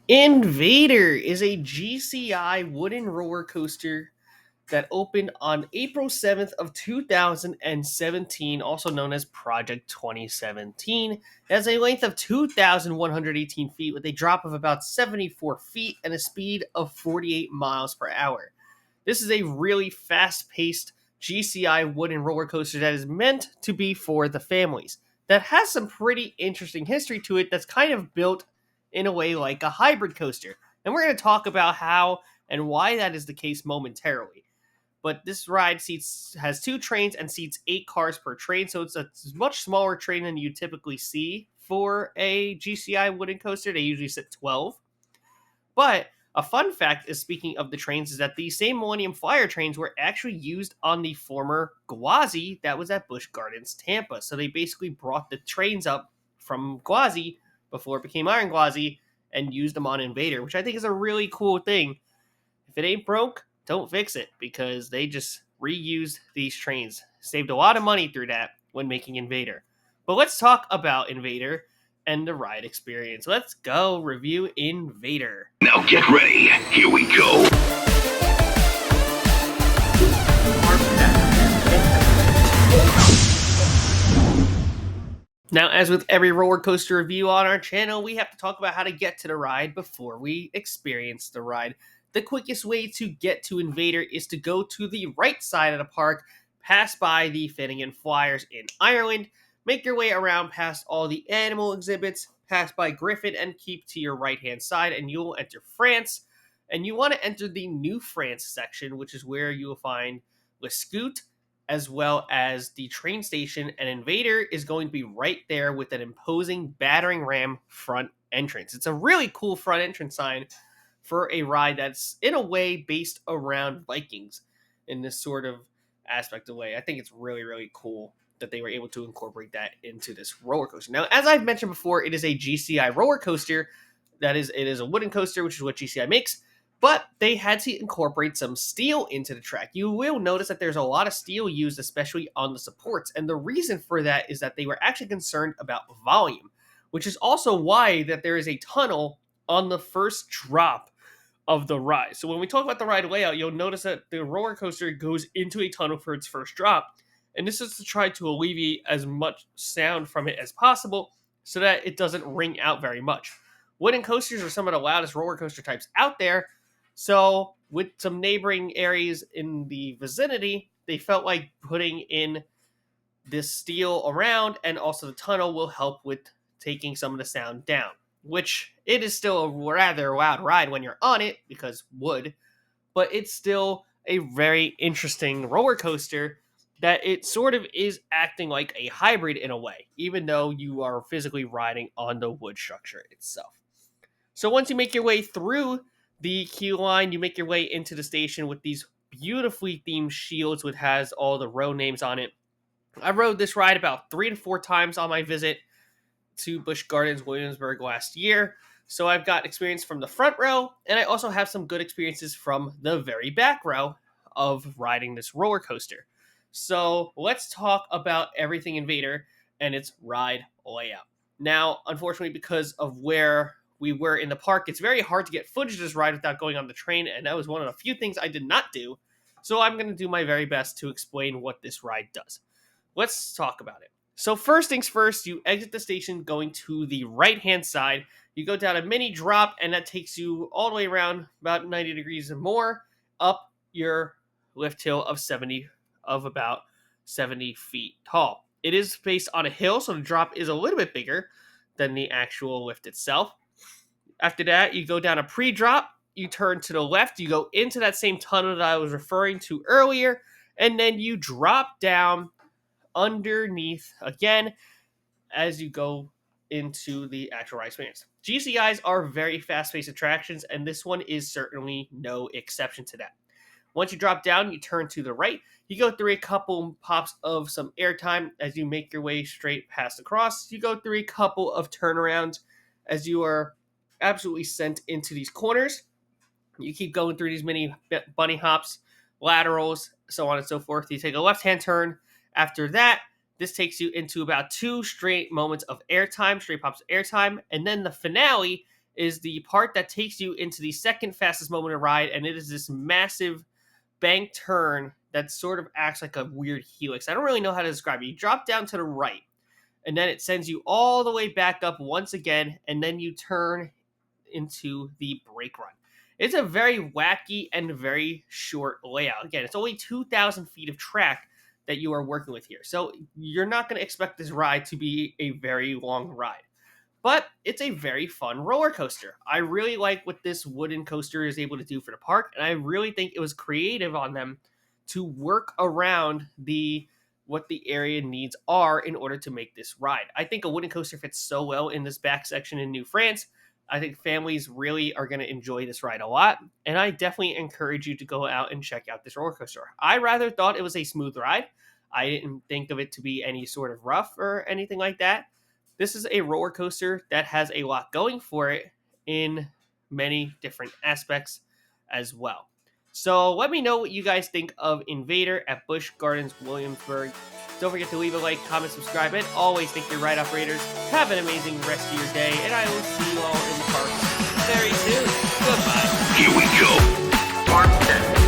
InvadR is a GCI wooden roller coaster that opened on April 7th of 2017, also known as Project 2017. It has a length of 2,118 feet with a drop of about 74 feet and a speed of 48 miles per hour. This is a really fast-paced GCI wooden roller coaster that is meant to be for the families. That has some pretty interesting history to it that's kind of built in a way like a hybrid coaster. And we're going to talk about how and why that is the case momentarily. But this ride has two trains and seats 8 cars per train, so it's a much smaller train than you typically see for a GCI wooden coaster. They usually sit 12. But a fun fact is, speaking of the trains, is that the same Millennium Flyer trains were actually used on the former Gwazi that was at Busch Gardens, Tampa. So they basically brought the trains up from Gwazi before it became Iron Gwazi and used them on InvadR, which I think is a really cool thing. If it ain't broke, don't fix it, because they just reused these trains. Saved a lot of money through that when making InvadR. But let's talk about InvadR and the ride experience. Let's go review InvadR. Now get ready. Here we go. Now, as with every roller coaster review on our channel, we have to talk about how to get to the ride before we experience the ride. The quickest way to get to InvadR is to go to the right side of the park, pass by the Finnegan Flyers in Ireland, make your way around past all the animal exhibits, pass by Griffin, and keep to your right-hand side, and you will enter France. And you want to enter the New France section, which is where you will find Le Scoot, as well as the train station, and InvadR is going to be right there with an imposing battering ram front entrance. It's a really cool front entrance sign for a ride that's in a way based around Vikings in this sort of aspect of way. I think it's really, really cool that they were able to incorporate that into this roller coaster. Now, as I've mentioned before, it is a GCI roller coaster. It is a wooden coaster, which is what GCI makes, but they had to incorporate some steel into the track. You will notice that there's a lot of steel used, especially on the supports, and the reason for that is that they were actually concerned about volume, which is also why that there is a tunnel on the first drop of the ride. So when we talk about the ride layout, you'll notice that the roller coaster goes into a tunnel for its first drop. And this is to try to alleviate as much sound from it as possible so that it doesn't ring out very much. Wooden coasters are some of the loudest roller coaster types out there. So with some neighboring areas in the vicinity, they felt like putting in this steel around, and also the tunnel will help with taking some of the sound down, which it is still a rather loud ride when you're on it because wood, but it's still a very interesting roller coaster that it sort of is acting like a hybrid in a way, even though you are physically riding on the wood structure itself. So once you make your way through the queue line, you make your way into the station with these beautifully themed shields, which has all the row names on it. I rode this ride about 3 to 4 times on my visit to Busch Gardens Williamsburg last year. So I've got experience from the front row, and I also have some good experiences from the very back row of riding this roller coaster. So let's talk about everything InvadR and its ride layout. Now, unfortunately, because of where we were in the park, it's very hard to get footage of this ride without going on the train, and that was one of the few things I did not do. So I'm going to do my very best to explain what this ride does. Let's talk about it. So first things first, you exit the station going to the right-hand side. You go down a mini drop, and that takes you all the way around about 90 degrees and more up your lift hill of about 70 feet tall. It is based on a hill, so the drop is a little bit bigger than the actual lift itself. After that, you go down a pre-drop, you turn to the left, you go into that same tunnel that I was referring to earlier, and then you drop down underneath again as you go into the actual ride experience. GCIs are very fast-paced attractions, and this one is certainly no exception to that. Once you drop down, you turn to the right. You go through a couple pops of some airtime as you make your way straight past across. You go through a couple of turnarounds as you are absolutely sent into these corners. You keep going through these mini bunny hops, laterals, so on and so forth. You take a left-hand turn. After that, this takes you into about 2 straight moments of airtime, straight pops of airtime, and then the finale is the part that takes you into the second fastest moment of ride, and it is this massive bank turn that sort of acts like a weird helix. I don't really know how to describe it. You drop down to the right, and then it sends you all the way back up once again, and then you turn into the brake run. It's a very wacky and very short layout. Again, it's only 2,000 feet of track that you are working with here. So you're not going to expect this ride to be a very long ride. But it's a very fun roller coaster. I really like what this wooden coaster is able to do for the park, and I really think it was creative on them to work around what the area needs are in order to make this ride. I think a wooden coaster fits so well in this back section in New France. I think families really are going to enjoy this ride a lot, and I definitely encourage you to go out and check out this roller coaster. I rather thought it was a smooth ride. I didn't think of it to be any sort of rough or anything like that. This is a roller coaster that has a lot going for it in many different aspects as well. So let me know what you guys think of InvadR at Busch Gardens Williamsburg. Don't forget to leave a like, comment, subscribe, and always thank your ride operators. Have an amazing rest of your day, and I will see you all in the park very soon. Goodbye. Here we go. Park 10.